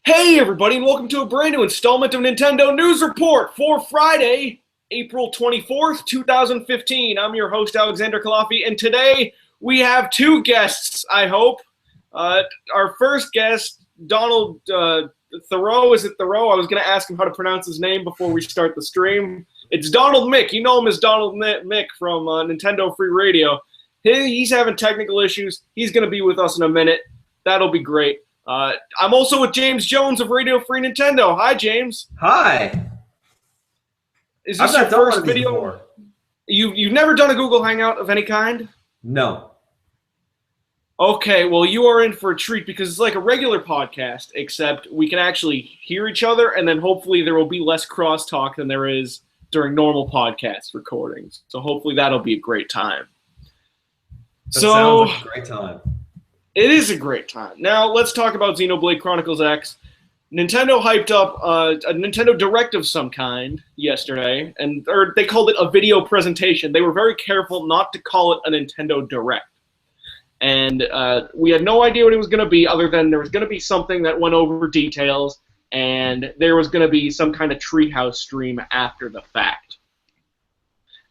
Hey everybody, and welcome to a brand new installment of Nintendo News Report for Friday, April 24th, 2015. I'm your host, Alexander Kalafi, and today we have two guests, I hope. Our first guest, Donald Thoreau. Is it Thoreau? I was going to ask him how to pronounce his name before we start the stream. It's Donald Mick. You know him as Donald Mick from Nintendo Free Radio. He's having technical issues. He's going to be with us in a minute. That'll be great. I'm also with James Jones of Radio Free Nintendo. Hi, James. Hi. Is this your first video? Before. You've never done a Google Hangout of any kind? No. Okay, well, you are in for a treat because it's like a regular podcast, except we can actually hear each other, and then hopefully there will be less crosstalk than there is during normal podcast recordings. So hopefully that'll be a great time. That sounds like a great time. It is a great time. Now, let's talk about Xenoblade Chronicles X. Nintendo hyped up a Nintendo Direct of some kind yesterday, or they called it a video presentation. They were very careful not to call it a Nintendo Direct. And we had no idea what it was going to be, other than there was going to be something that went over details, and there was going to be some kind of treehouse stream after the fact.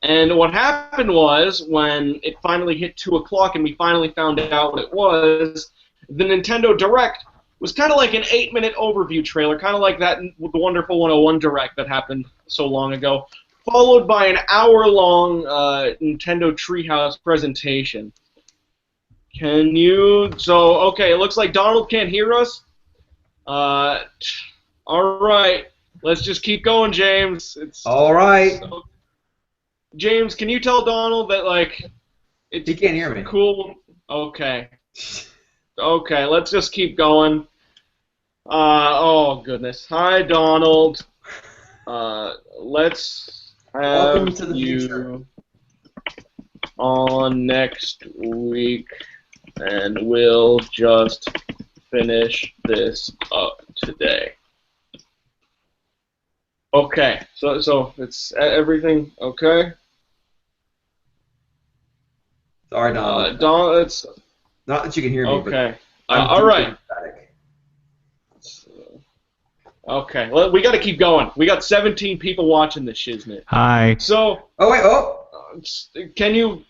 And what happened was, when it finally hit 2 o'clock and we finally found out what it was, the Nintendo Direct was kind of like an 8-minute overview trailer, kind of like that the Wonderful 101 Direct that happened so long ago, followed by an hour-long Nintendo Treehouse presentation. Okay, it looks like Donald can't hear us. All right, let's just keep going, James. All right. James, can you tell Donald that, like, he can't hear me. Cool. Okay. Okay, let's just keep going. Oh, goodness. Hi, Donald. Let's have you on next week, and we'll just finish this up today. Okay, so it's everything okay? Sorry, Donald. Donald, it's not that you can hear me. Okay. All right. Okay. Well, we got to keep going. We got 17 people watching this shiznit. Hi. So. Oh wait. Oh. Can you,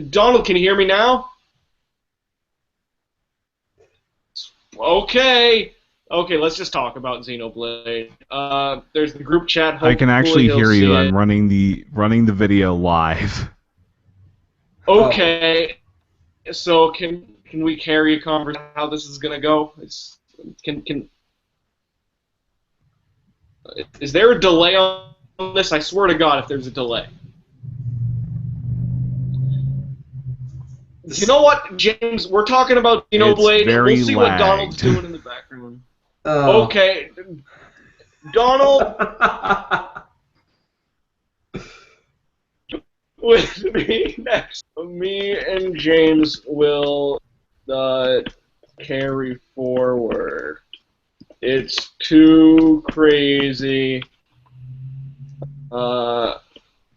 Donald? Can you hear me now? Okay. Okay. Let's just talk about Xenoblade. There's the group chat. I can actually hear you. I'm running the video live. Okay, so can we carry a conversation how this is gonna go? Is there a delay on this? I swear to God, if there's a delay. You know what, James? We're talking about Xenoblade. We'll see what Donald's doing in the background. Oh. Okay, Donald. With me next. Me and James will carry forward. It's too crazy.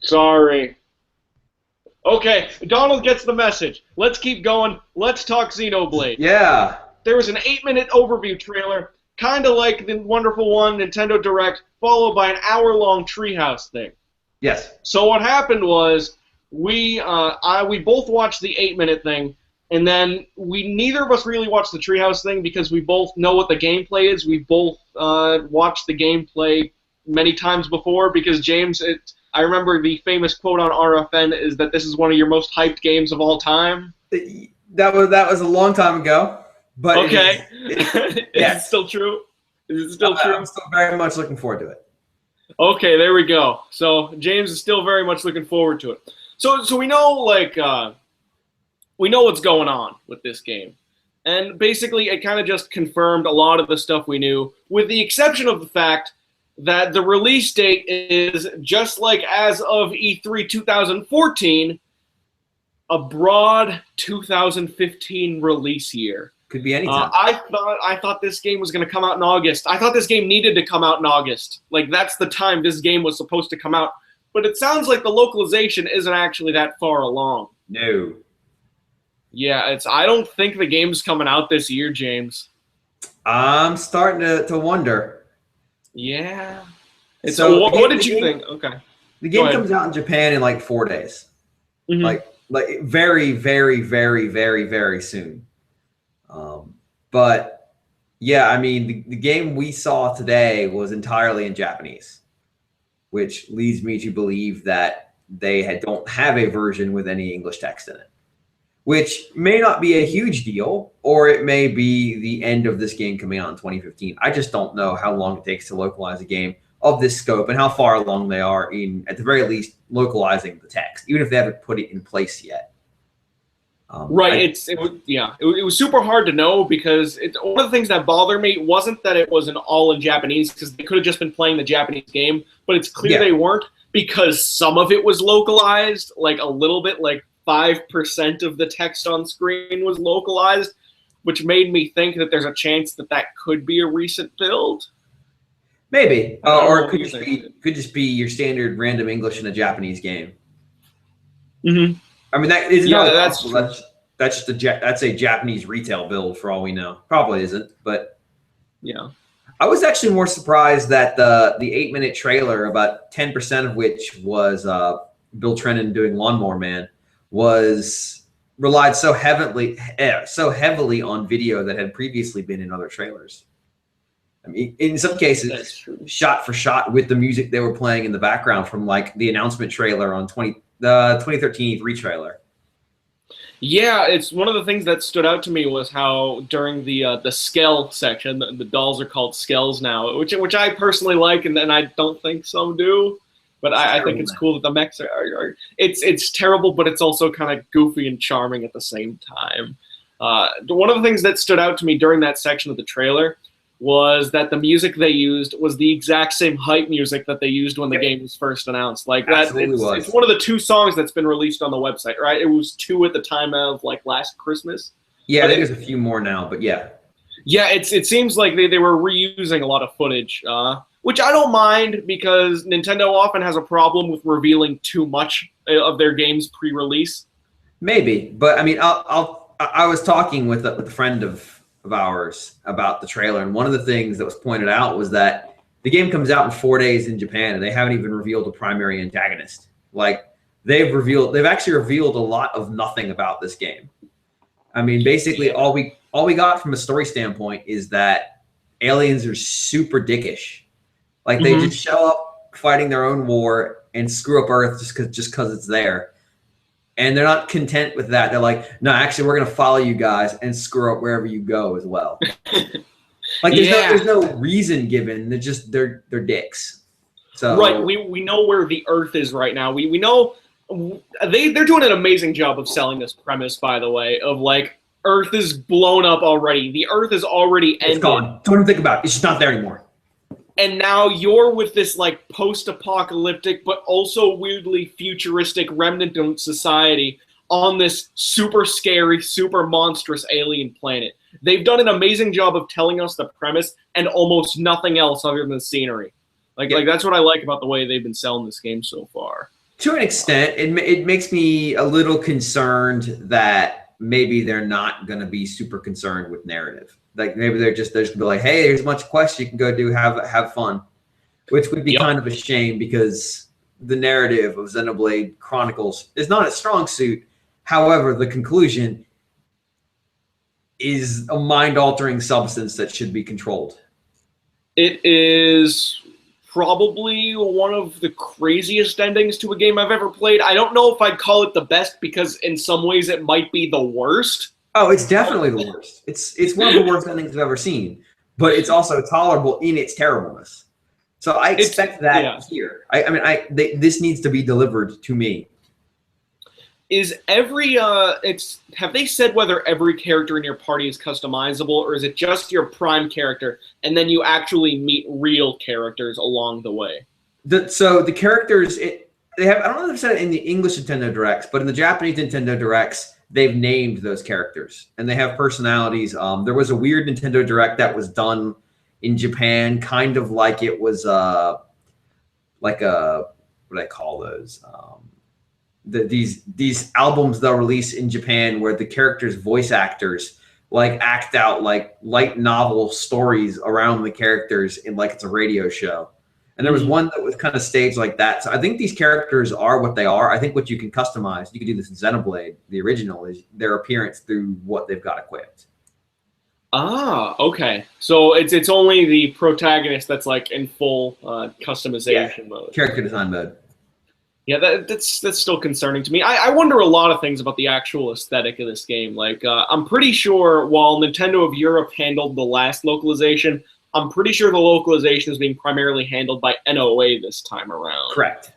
Sorry. Okay, Donald gets the message. Let's keep going. Let's talk Xenoblade. Yeah. There was an 8-minute overview trailer, kind of like the Wonderful One Nintendo Direct, followed by an hour-long treehouse thing. Yes. So what happened was we both watched the 8-minute thing, and then neither of us really watched the treehouse thing because we both know what the gameplay is. We both watched the gameplay many times before because James, I remember the famous quote on RFN is that this is one of your most hyped games of all time. That was a long time ago. But okay. Yes. Is it still true? Is it still true? I'm still very much looking forward to it. Okay, there we go. So James is still very much looking forward to it. So we know, like, we know what's going on with this game, and basically it kind of just confirmed a lot of the stuff we knew, with the exception of the fact that the release date is just like as of E3 2014, a broad 2015 release year. Could be any time. I thought this game was going to come out in August. I thought this game needed to come out in August. Like, that's the time this game was supposed to come out. But it sounds like the localization isn't actually that far along. No. Yeah, I don't think the game's coming out this year, James. I'm starting to wonder. Yeah. So what did you think? Okay. The game comes out in Japan in like 4 days. Mm-hmm. Like very, very, very, very, very soon. But yeah, I mean, the game we saw today was entirely in Japanese, which leads me to believe that they don't have a version with any English text in it, which may not be a huge deal, or it may be the end of this game coming out in 2015. I just don't know how long it takes to localize a game of this scope and how far along they are in, at the very least, localizing the text, even if they haven't put it in place yet. Right. It was super hard to know because one of the things that bothered me wasn't that it wasn't all in Japanese, because they could have just been playing the Japanese game, but it's clear they weren't, because some of it was localized, like a little bit, like 5% of the text on screen was localized, which made me think that there's a chance that that could be a recent build. Maybe, or it could just be your standard random English in a Japanese game. Mm-hmm. I mean, that isn't that's a Japanese retail build for all we know. Probably isn't, but yeah. I was actually more surprised that the 8-minute trailer, about 10% of which was Bill Trennan doing Lawnmower Man, relied so heavily on video that had previously been in other trailers. I mean, in some cases, shot for shot with the music they were playing in the background from like the announcement trailer on 2013 E3 trailer. Yeah, it's one of the things that stood out to me was how during the Skell section, the dolls are called Skells now, which I personally like, and I don't think some do, but I think it's cool that the mechs are it's terrible, but it's also kind of goofy and charming at the same time. One of the things that stood out to me during that section of the trailer was that the music they used was the exact same hype music that they used when the game was first announced. Like that, it's one of the 2 songs that's been released on the website, right? It was 2 at the time of like last Christmas. Yeah, I think there's a few more now, but yeah. Yeah, it seems like they were reusing a lot of footage, which I don't mind, because Nintendo often has a problem with revealing too much of their games pre-release. Maybe, but I mean, I was talking with a friend of ours about the trailer, and one of the things that was pointed out was that the game comes out in 4 days in Japan, and they haven't even revealed a primary antagonist. Like they've actually revealed a lot of nothing about this game. I mean, basically all we got from a story standpoint is that aliens are super dickish. Like they just show up fighting their own war and screw up Earth just because it's there. And they're not content with that. They're like, no, actually, we're going to follow you guys and screw up wherever you go as well. Like, there's no reason given. They're dicks. So right, we know where the Earth is right now. We know they're doing an amazing job of selling this premise, by the way, of like Earth is blown up already. The Earth is already ended. It's gone. Don't even think about it. It's just not there anymore. And now you're with this like post-apocalyptic, but also weirdly futuristic remnant society on this super scary, super monstrous alien planet. They've done an amazing job of telling us the premise and almost nothing else other than the scenery. Like that's what I like about the way they've been selling this game so far. To an extent, it makes me a little concerned that maybe they're not going to be super concerned with narrative. Like maybe they're just going to be like, hey, there's a bunch of quests you can go do, have fun, which would be kind of a shame, because the narrative of Xenoblade Chronicles is not a strong suit. However, the conclusion is a mind-altering substance that should be controlled. It is probably one of the craziest endings to a game I've ever played. I don't know if I'd call it the best, because in some ways it might be the worst. Oh, it's definitely the worst. It's one of the worst endings I've ever seen, but it's also tolerable in its terribleness. So I expect that here. This needs to be delivered to me. Is every have they said whether every character in your party is customizable, or is it just your prime character and then you actually meet real characters along the way? So the characters, they have, I don't know if they've said it in the English Nintendo Directs, but in the Japanese Nintendo Directs, they've named those characters and they have personalities. There was a weird Nintendo Direct that was done in Japan, kind of like it was what do I call those? These albums they'll release in Japan where the characters' voice actors like act out like light novel stories around the characters in like it's a radio show. And there was one that was kind of staged like that. So I think these characters are what they are. I think what you can customize, you can do this in Xenoblade, the original, is their appearance through what they've got equipped. Ah, okay. So it's only the protagonist that's like in full customization mode. Character design mode. Yeah, that's still concerning to me. I wonder a lot of things about the actual aesthetic of this game. Like, I'm pretty sure while Nintendo of Europe handled the last localization, I'm pretty sure the localization is being primarily handled by NOA this time around. Correct.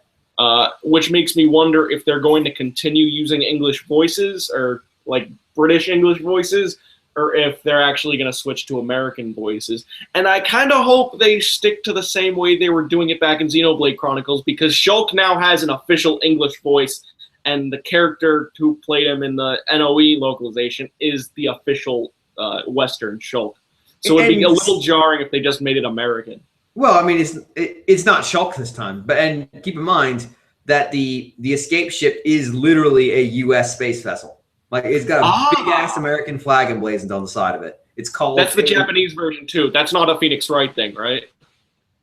Which makes me wonder if they're going to continue using English voices or like British English voices, or if they're actually going to switch to American voices. And I kind of hope they stick to the same way they were doing it back in Xenoblade Chronicles, because Shulk now has an official English voice, and the character who played him in the NOE localization is the official Western Shulk. So it'd be a little jarring if they just made it American. Well, I mean, it's not Shulk this time, and keep in mind that the escape ship is literally a U.S. space vessel. Like, it's got a big ass American flag emblazoned on the side of it. It's called. That's the Japanese version too. That's not a Phoenix Wright thing, right?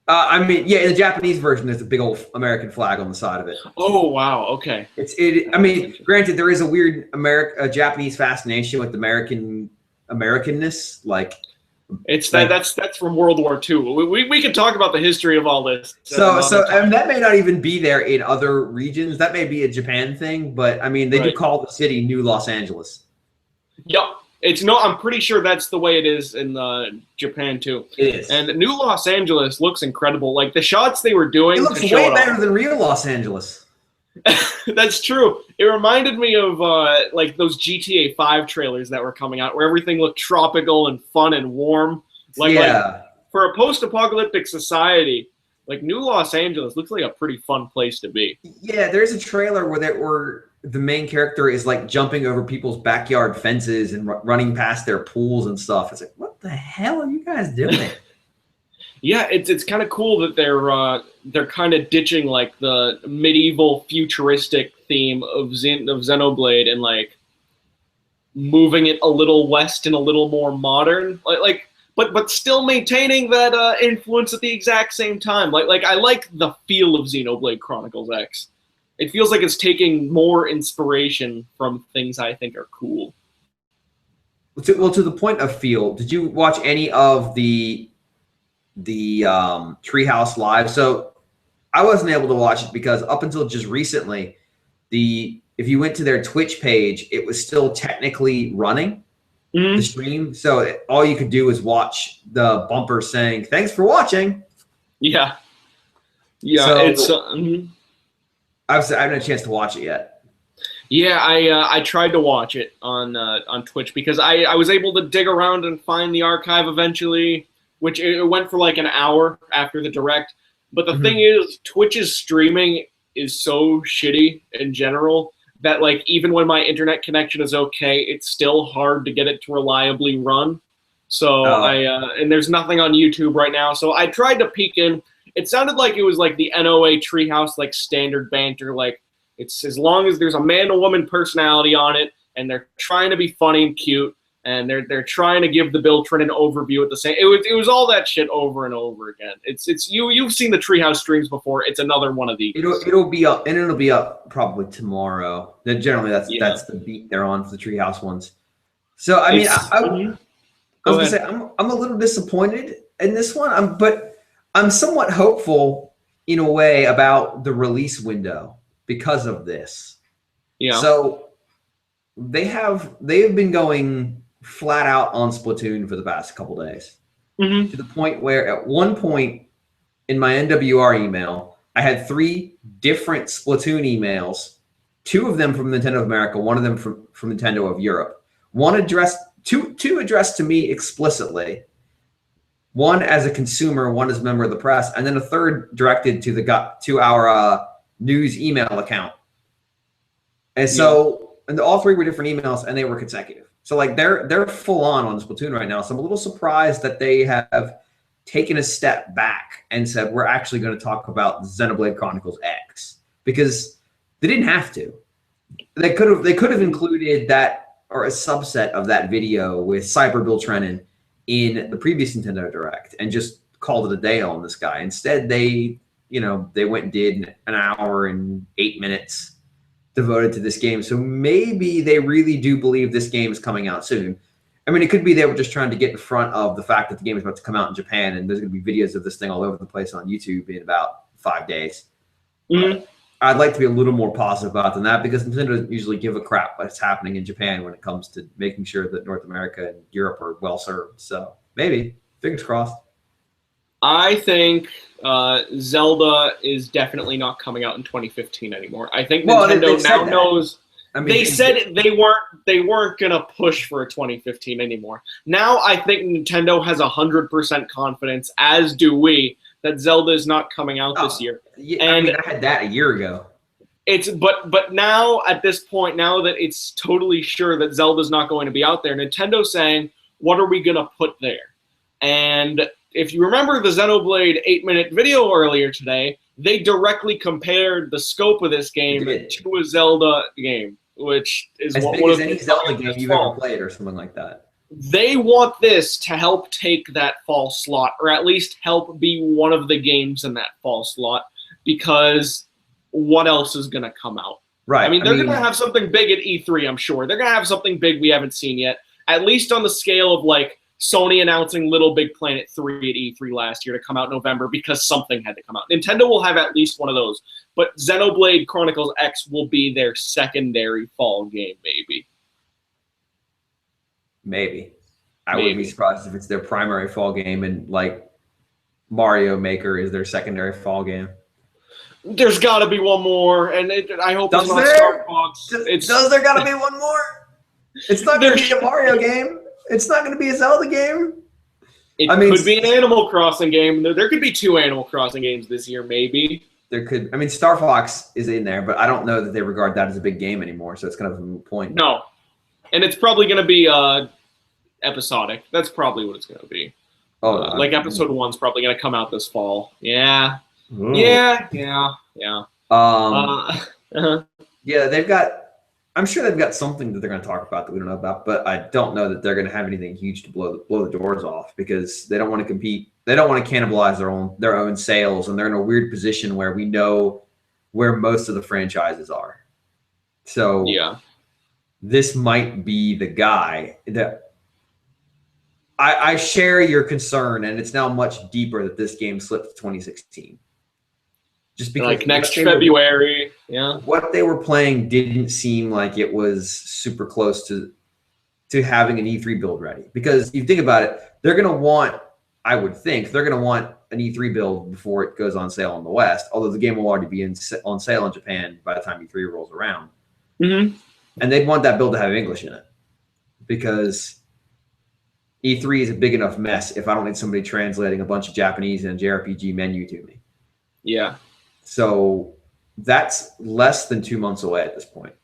I mean, yeah, in the Japanese version, there's a big old American flag on the side of it. Oh wow, okay. I mean, granted, there is a weird Japanese fascination with Americanness, like. That's from World War II. We can talk about the history of all this. So that may not even be there in other regions. That may be a Japan thing, but I mean, they do call the city New Los Angeles. Yep, I'm pretty sure that's the way it is in Japan too. It is. And New Los Angeles looks incredible. Like the shots they were doing. It looks way better than real Los Angeles. That's true. It reminded me of like those GTA 5 trailers that were coming out, where everything looked tropical and fun and warm. Like for a post-apocalyptic society, like New Los Angeles looks like a pretty fun place to be. Yeah, there's a trailer where the main character is like jumping over people's backyard fences and running past their pools and stuff. It's like, what the hell are you guys doing? Yeah, it's kind of cool that they're kind of ditching like the medieval futuristic theme of Xenoblade and like moving it a little west and a little more modern, but still maintaining that influence at the exact same time. Like I like the feel of Xenoblade Chronicles X. It feels like it's taking more inspiration from things I think are cool. Well, to the point of feel, did you watch any of the Treehouse Live? So I wasn't able to watch it because up until just recently, if you went to their Twitch page, it was still technically running the stream. So all you could do is watch the bumper saying, "Thanks for watching." Yeah. So, I haven't had a chance to watch it yet. Yeah, I tried to watch it on Twitch because I was able to dig around and find the archive eventually, which it went for like an hour after the direct. But the thing is, Twitch's streaming is so shitty in general that like even when my internet connection is okay, it's still hard to get it to reliably run. So and there's nothing on YouTube right now. So I tried to peek in. It sounded like it was like the NOA Treehouse, like standard banter. Like it's as long as there's a man and woman personality on it, and they're trying to be funny and cute. And they're trying to give the Bill Trinen overview at the same. It was all that shit over and over again. It's you've seen the Treehouse streams before. It's another one of these. It'll be up, and it'll be up probably tomorrow. Then generally that's the beat they're on for the Treehouse ones. So I mean, I was gonna say I'm a little disappointed in this one. But I'm somewhat hopeful in a way about the release window because of this. Yeah. So they have been going flat out on Splatoon for the past couple days, to the point where at one point in my NWR email, I had 3 different Splatoon emails, 2 of them from Nintendo of America, 1 of them from Nintendo of Europe. One addressed two addressed to me explicitly, 1 as a consumer, 1 as a member of the press, and then a 3rd directed to our news email account. And so, and all 3 were different emails, and they were consecutive. So like they're full on Splatoon right now. So I'm a little surprised that they have taken a step back and said we're actually going to talk about Xenoblade Chronicles X, because they didn't have to. They could have included that or a subset of that video with Cyber Bill Trennan in the previous Nintendo Direct and just called it a day on this guy. Instead, they went and did an hour and 8 minutes devoted to this game. So maybe they really do believe this game is coming out soon. I mean, it could be they were just trying to get in front of the fact that the game is about to come out in Japan, and there's going to be videos of this thing all over the place on YouTube in about 5 days. Mm-hmm. I'd like to be a little more positive about than that, because Nintendo doesn't usually give a crap what's happening in Japan when it comes to making sure that North America and Europe are well served. So maybe, fingers crossed. I think Zelda is definitely not coming out in 2015 anymore. I think Nintendo now knows. I mean, they said they weren't gonna push for a 2015 anymore. Now I think Nintendo has 100% confidence, as do we, that Zelda is not coming out this year. Yeah, and I had that a year ago. But now at this point, now that it's totally sure that Zelda's not going to be out there, Nintendo's saying, what are we gonna put there? And if you remember the Xenoblade 8-minute video earlier today, they directly compared the scope of this game to a Zelda game, which is as big as any Zelda game you've ever played or something like that. They want this to help take that fall slot, or at least help be one of the games in that fall slot, because what else is going to come out? Right. I mean, they're going to have something big at E3, I'm sure. They're going to have something big we haven't seen yet, at least on the scale of, like, Sony announcing Little Big Planet 3 at E3 last year to come out in November because something had to come out. Nintendo will have at least one of those, but Xenoblade Chronicles X will be their secondary fall game, maybe. Maybe. I wouldn't be surprised if it's their primary fall game and, like, Mario Maker is their secondary fall game. There's got to be one more, and I hope it's not Star Fox. Does there got to be one more? It's not going to be a Mario game. It's not going to be a Zelda game. It could be an Animal Crossing game. There could be 2 Animal Crossing games this year, maybe. There could. I mean, Star Fox is in there, but I don't know that they regard that as a big game anymore, so it's kind of a moot point. No. And it's probably going to be episodic. That's probably what it's going to be. Like episode 1's probably going to come out this fall. Yeah. Ooh. Yeah. Yeah, they've got. I'm sure they've got something that they're going to talk about that we don't know about, but I don't know that they're going to have anything huge to blow the doors off, because they don't want to compete. They don't want to cannibalize their own sales, and they're in a weird position where we know where most of the franchises are. So yeah, this might be the guy that I share your concern, and it's now much deeper that this game slipped to 2016. Just because like next February, yeah. What they were playing didn't seem like it was super close to having an E3 build ready. Because if you think about it, they're going to want, I would think, they're going to want an E3 build before it goes on sale in the West, although the game will already be on sale in Japan by the time E3 rolls around. Mm-hmm. And they'd want that build to have English in it, because E3 is a big enough mess if I don't need somebody translating a bunch of Japanese and a JRPG menu to me. Yeah. So that's less than 2 months away at this point.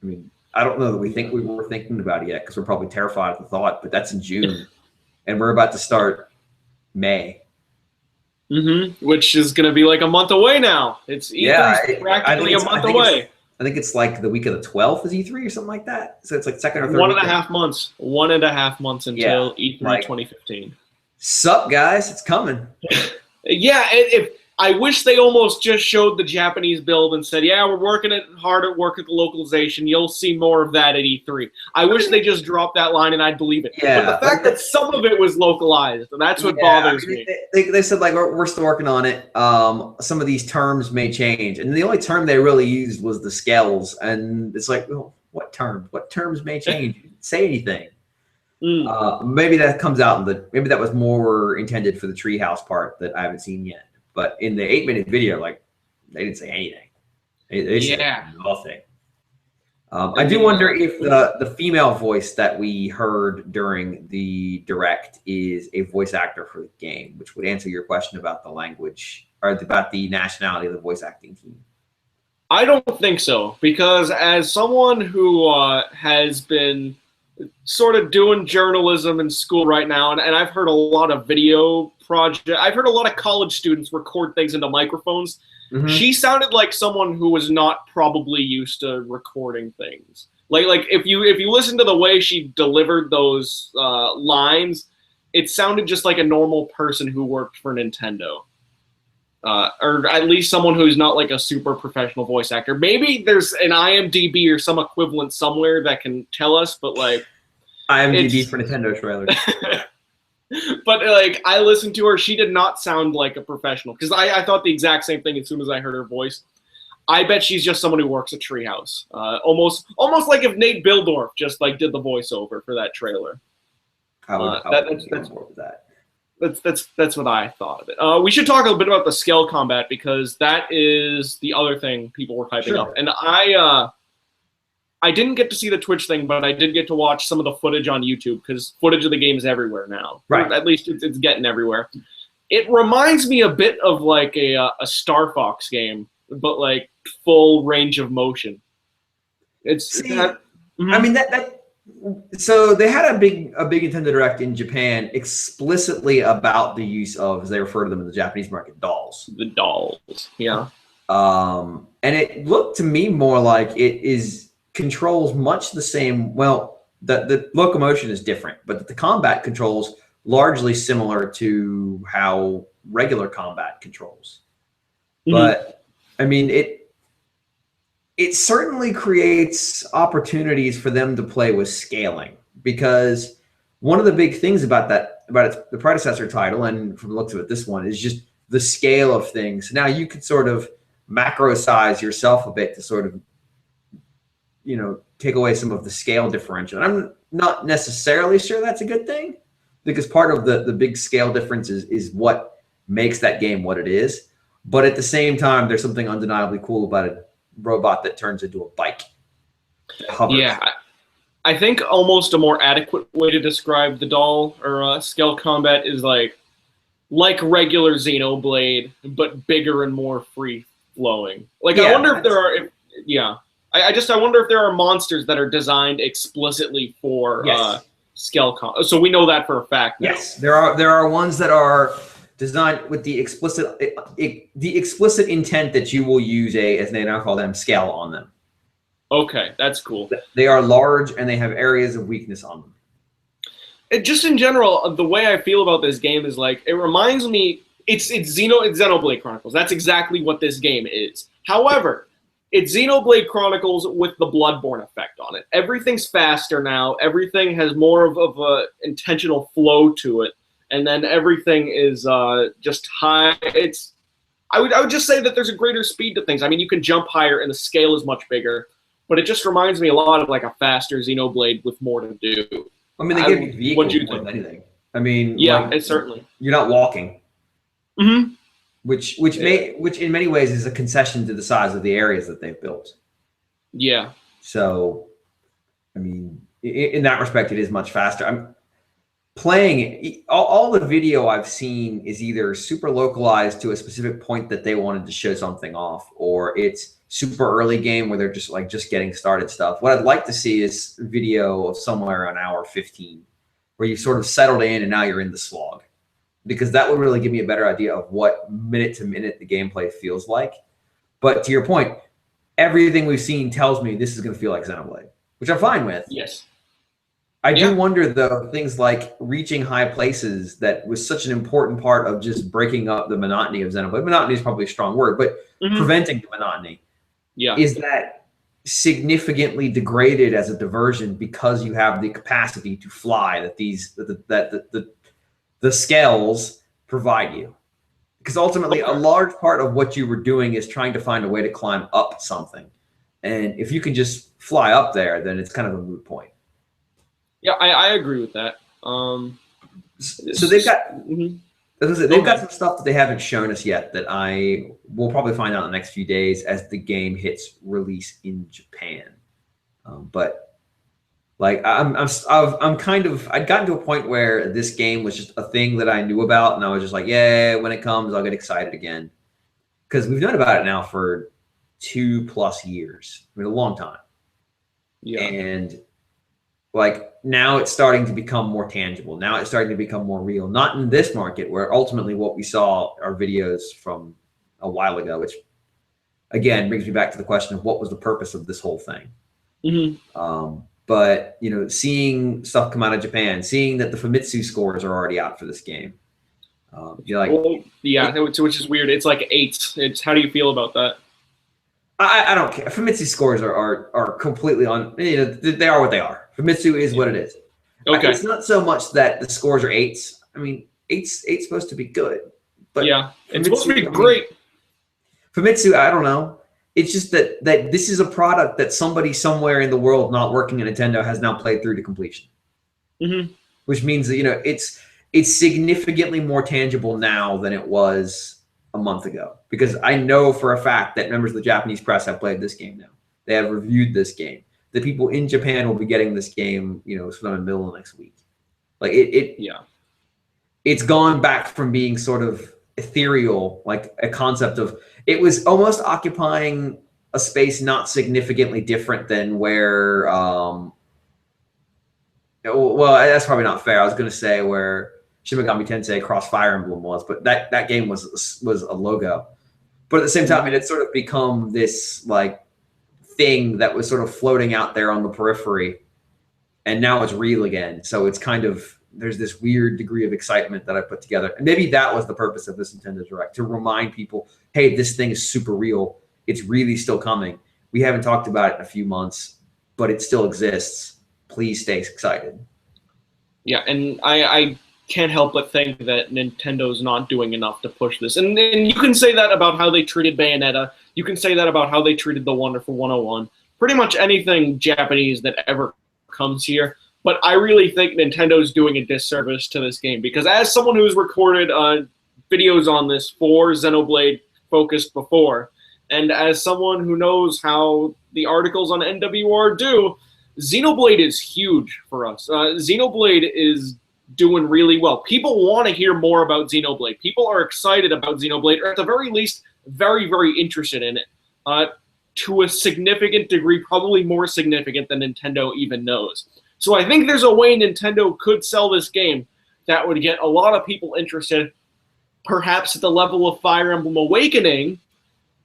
I mean, I don't know that we were thinking about it yet, because we're probably terrified of the thought, but that's in June, and we're about to start May. Mm-hmm. Which is going to be like a month away now. It's practically a month away. I think it's like the week of the 12th is E3 or something like that. So it's like second or third. 1.5 months. 1.5 months until E3 2015. Sup, guys? It's coming. Yeah, if I wish they almost just showed the Japanese build and said, yeah, we're working hard at work at the localization. You'll see more of that at E3. I wish they just dropped that line and I'd believe it. Yeah, but the fact that some of it was localized, and that's what bothers me. They said, like, we're still working on it. Some of these terms may change. And the only term they really used was the scales. And it's like, well, what term? What terms may change? You didn't say anything. Maybe that comes out maybe that was more intended for the treehouse part that I haven't seen yet. But in the 8-minute video, like, they didn't say anything. They said nothing. I do wonder if the female voice that we heard during the Direct is a voice actor for the game, which would answer your question about the language, or about the nationality of the voice acting team. I don't think so, because as someone who has been sort of doing journalism in school right now, and I've heard a lot of video projects. I've heard a lot of college students record things into microphones. Mm-hmm. She sounded like someone who was not probably used to recording things. Like if you listen to the way she delivered those lines, it sounded just like a normal person who worked for Nintendo. Or at least someone who's not like a super professional voice actor. Maybe there's an IMDb or some equivalent somewhere that can tell us, but like IMDb for Nintendo trailers. But like I listened to her, she did not sound like a professional because I thought the exact same thing as soon as I heard her voice. I bet she's just someone who works at Treehouse. Almost like if Nate Bildorf just like did the voiceover for that trailer. That's what I thought of it. We should talk a little bit about the scale combat because that is the other thing people were hyping up. And I didn't get to see the Twitch thing, but I did get to watch some of the footage on YouTube because footage of the game is everywhere now. Right. Or at least it's getting everywhere. It reminds me a bit of like a Star Fox game, but like full range of motion. I mean that. So they had a big Nintendo Direct in Japan explicitly about the use of, as they refer to them in the Japanese market, dolls. The dolls, yeah. And it looked to me more like it controls much the same. Well, the locomotion is different, but the combat controls largely similar to how regular combat controls. Mm-hmm. But I mean, it certainly creates opportunities for them to play with scaling, because one of the big things about the predecessor title, and from the looks of it, this one, is just the scale of things. Now you could sort of macro size yourself a bit to sort of, take away some of the scale differential. And I'm not necessarily sure that's a good thing, because part of the big scale difference is what makes that game what it is. But at the same time, there's something undeniably cool about a robot that turns into a bike. Yeah, I think almost a more adequate way to describe the doll or scale combat is like regular Xenoblade, but bigger and more free flowing. Like I wonder if there are, I wonder if there are monsters that are designed explicitly for scale combat. So we know that for a fact now. Yes, there are ones that are designed with the explicit intent that you will use as they now call them, scale on them. Okay, that's cool. They are large and they have areas of weakness on them. Just in general, the way I feel about this game is like it reminds me. It's Xenoblade Chronicles. That's exactly what this game is. However, it's Xenoblade Chronicles with the Bloodborne effect on it. Everything's faster now. Everything has more of a intentional flow to it. And then everything is just high. I would just say that there's a greater speed to things. I mean, you can jump higher and the scale is much bigger, but it just reminds me a lot of like a faster Xenoblade with more to do. I mean, they give you vehicles more than anything. I mean, it's certainly. You're not walking. Mm-hmm. Which in many ways is a concession to the size of the areas that they've built. Yeah. So, I mean, in that respect, it is much faster. I'm playing all the video I've seen is either super localized to a specific point that they wanted to show something off, or it's super early game where they're just getting started stuff. What I'd like to see is video of somewhere around hour 15 where you've sort of settled in and now you're in the slog, because that would really give me a better idea of what minute to minute the gameplay feels like. But to your point, everything we've seen tells me this is going to feel like Xenoblade, which I'm fine with. Yes. I do wonder, though, things like reaching high places, that was such an important part of just breaking up the monotony of Xenoblade. Monotony is probably a strong word, but preventing the monotony. Yeah. Is that significantly degraded as a diversion because you have the capacity to fly that the scales provide you? Because ultimately, a large part of what you were doing is trying to find a way to climb up something. And if you can just fly up there, then it's kind of a moot point. Yeah, I agree with that. So they've got they've got some stuff that they haven't shown us yet that I will probably find out in the next few days as the game hits release in Japan. But like I'd gotten to a point where this game was just a thing that I knew about, and I was just like, yeah, when it comes, I'll get excited again, because we've known about it now for 2+ years. I mean, a long time. Yeah, and like now it's starting to become more tangible. Now it's starting to become more real. Not in this market, where ultimately what we saw are videos from a while ago, which again brings me back to the question of what was the purpose of this whole thing. But seeing stuff come out of Japan, seeing that the Famitsu scores are already out for this game, you're like, well, yeah, which is weird. It's like 8. It's how do you feel about that? I don't care. Famitsu scores are completely on. They are what they are. Famitsu is what it is. Okay. It's not so much that the scores are 8s. I mean, 8's supposed to be good, but yeah, it's Famitsu, supposed to be great. Famitsu, I don't know. It's just that this is a product that somebody somewhere in the world not working at Nintendo has now played through to completion. Which means that it's significantly more tangible now than it was a month ago, because I know for a fact that members of the Japanese press have played this game now. They have reviewed this game. The people in Japan will be getting this game, sometime in the middle of next week. Like it's gone back from being sort of ethereal, like a concept of, it was almost occupying a space not significantly different than where well, that's probably not fair. I was going to say where Shin Megami Tensei Cross Fire Emblem was, but that game was a logo. But at the same time, it's sort of become this like thing that was sort of floating out there on the periphery, and now it's real again. So it's kind of, there's this weird degree of excitement that I put together. And maybe that was the purpose of this Nintendo Direct, to remind people, hey, this thing is super real. It's really still coming. We haven't talked about it in a few months, but it still exists. Please stay excited. Yeah, and I can't help but think that Nintendo's not doing enough to push this. And you can say that about how they treated Bayonetta. You can say that about how they treated The Wonderful 101. Pretty much anything Japanese that ever comes here. But I really think Nintendo's doing a disservice to this game, because as someone who's recorded videos on this for Xenoblade focused before, and as someone who knows how the articles on NWR do, Xenoblade is huge for us. Xenoblade is doing really well. People want to hear more about Xenoblade. People are excited about Xenoblade, or at the very least, very, very interested in it. To a significant degree, probably more significant than Nintendo even knows. So I think there's a way Nintendo could sell this game that would get a lot of people interested, perhaps at the level of Fire Emblem Awakening,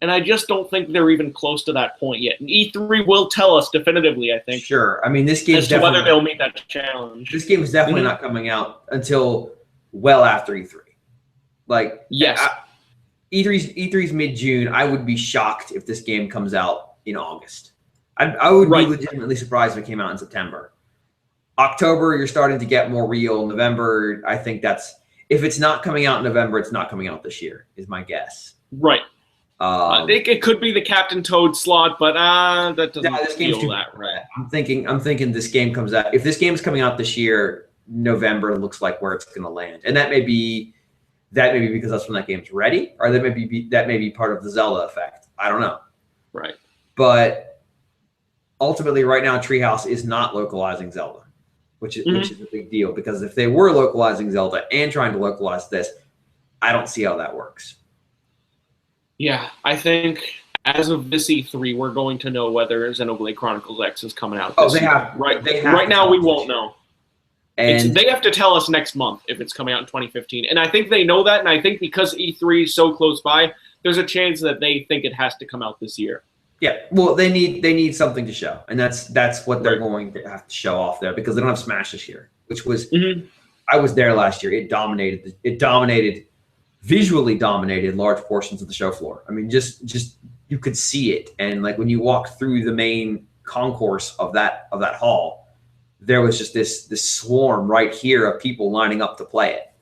and I just don't think they're even close to that point yet. And E3 will tell us definitively, I think. Sure. I mean, this game as to whether they'll meet that challenge. This game is definitely not coming out until well after E3. Like, yes. E3's mid-June. I would be shocked if this game comes out in August. I would be legitimately surprised if it came out in September. October, you're starting to get more real. November, I think if it's not coming out in November, it's not coming out this year, is my guess. Right. It could be the Captain Toad slot, but that doesn't feel that right. I'm thinking this game comes out. If this game is coming out this year, November looks like where it's going to land, and that may be because that's when that game's ready, or that may be part of the Zelda effect. I don't know. Right. But ultimately, right now, Treehouse is not localizing Zelda, which is a big deal, because if they were localizing Zelda and trying to localize this, I don't see how that works. Yeah, I think as of this E3, we're going to know whether Xenoblade Chronicles X is coming out this year. Right now, we won't know. And they have to tell us next month if it's coming out in 2015. And I think they know that, and I think because E3 is so close by, there's a chance that they think it has to come out this year. Yeah, well, they need something to show, and that's what they're going to have to show off there, because they don't have Smash this year, which was I was there last year. It visually dominated large portions of the show floor. I mean, just you could see it, and like when you walked through the main concourse of that hall, there was just this swarm right here of people lining up to play it.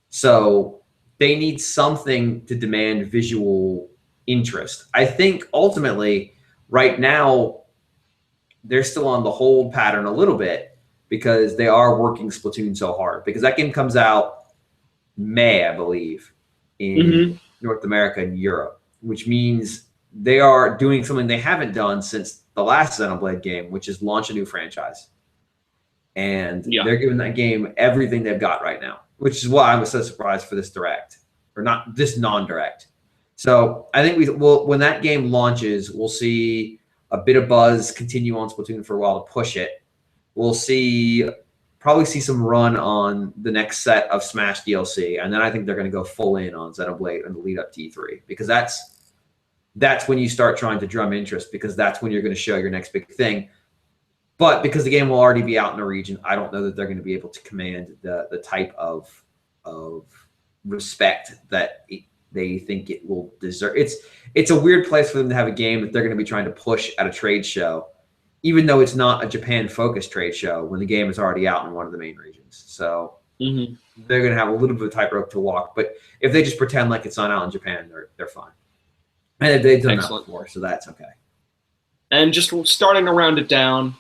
So they need something to demand visual interest. I think ultimately right now they're still on the hold pattern a little bit, because they are working Splatoon so hard, because that game comes out May, I believe, in North America and Europe, which means they are doing something they haven't done since the last Xenoblade game, which is launch a new franchise. And they're giving that game everything they've got right now, which is why I was so surprised for this direct, or not this non-direct. So I think when that game launches, we'll see a bit of buzz continue on Splatoon for a while to push it. We'll probably see some run on the next set of Smash DLC, and then I think they're going to go full in on Xenoblade in the lead up to E3, because that's when you start trying to drum interest, because that's when you're going to show your next big thing. But because the game will already be out in the region, I don't know that they're going to be able to command the type of respect that they think it will deserve. It's a weird place for them to have a game that they're going to be trying to push at a trade show, even though it's not a Japan-focused trade show when the game is already out in one of the main regions. So they're going to have a little bit of a tightrope to walk. But if they just pretend like it's not out in Japan, they're fine. And they've done that before, so that's okay. And just starting to round it down,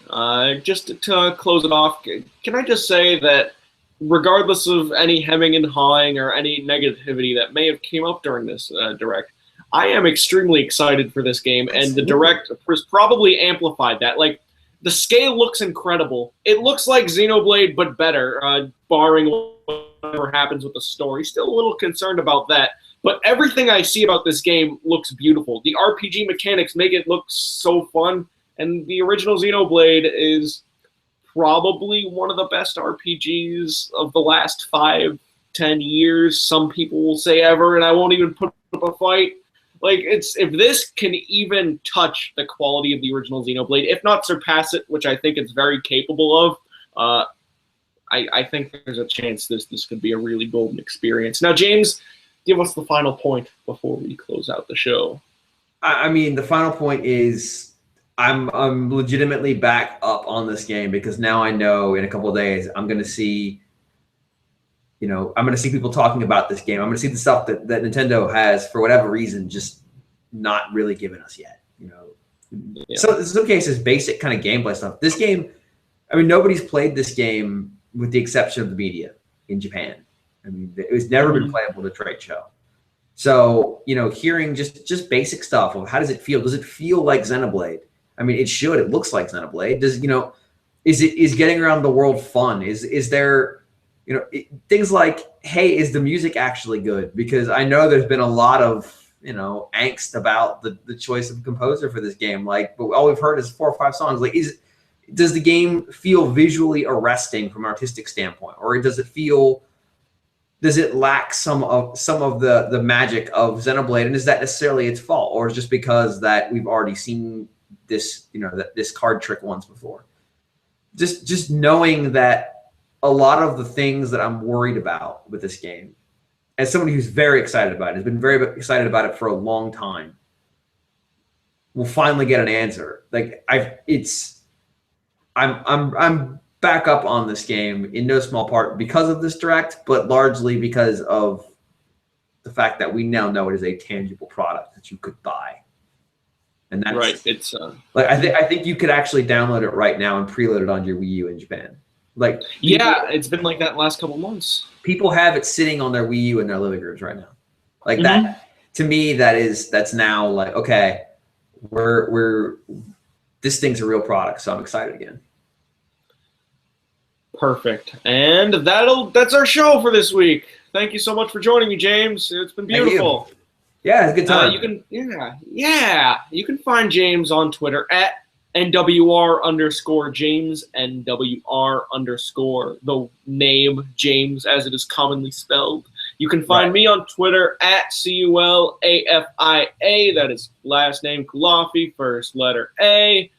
just to close it off, can I just say that regardless of any hemming and hawing or any negativity that may have came up during this Direct, I am extremely excited for this game, and the Direct has probably amplified that. Like, the scale looks incredible. It looks like Xenoblade, but better, barring whatever happens with the story. Still a little concerned about that. But everything I see about this game looks beautiful. The RPG mechanics make it look so fun, and the original Xenoblade is probably one of the best RPGs of the last 5-10 years. Some people will say ever, and I won't even put up a fight. Like, if this can even touch the quality of the original Xenoblade, if not surpass it, which I think it's very capable of, I think there's a chance this could be a really golden experience. Now, James, give us the final point before we close out the show. I mean, the final point is I'm legitimately back up on this game because now I know in a couple of days I'm going to see, I'm going to see people talking about this game. I'm going to see the stuff that Nintendo has, for whatever reason, just not really given us yet. Yeah. So in some cases, basic kind of gameplay stuff. This game, I mean, nobody's played this game with the exception of the media in Japan. I mean, it was never been playable at a trade show. So, hearing just basic stuff of how does it feel? Does it feel like Xenoblade? I mean, it should. It looks like Xenoblade. Is getting around the world fun? Is there, things like, hey, is the music actually good? Because I know there's been a lot of, angst about the choice of composer for this game. Like, but all we've heard is 4 or 5 songs. Like, does the game feel visually arresting from an artistic standpoint, or does it lack some of the magic of Xenoblade, and is that necessarily its fault, or is just because that we've already seen this, this card trick once before? Just knowing that a lot of the things that I'm worried about with this game, as somebody who's very excited about it, has been very excited about it for a long time, will finally get an answer. Like I'm back up on this game in no small part because of this Direct, but largely because of the fact that we now know it is a tangible product that you could buy. And that's right. It's like I think you could actually download it right now and preload it on your Wii U in Japan. Like, it's been like that last couple months. People have it sitting on their Wii U in their living rooms right now. Like that, to me, that's now like, okay, this thing's a real product, so I'm excited again. Perfect. And that's our show for this week. Thank you so much for joining me, James. It's been beautiful. Yeah, it's a good time. You can find James on Twitter at NWR_James, NWR_, the name James as it is commonly spelled. You can find me on Twitter at CULAFIA. That is last name Kulafi, first letter A.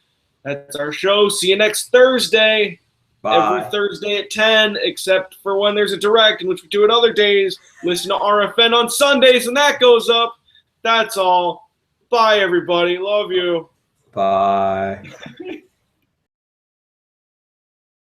That's our show. See you next Thursday. Bye. Every Thursday at 10, except for when there's a Direct, in which we do it other days. Listen to RFN on Sundays, and that goes up. That's all. Bye, everybody. Love you. Bye.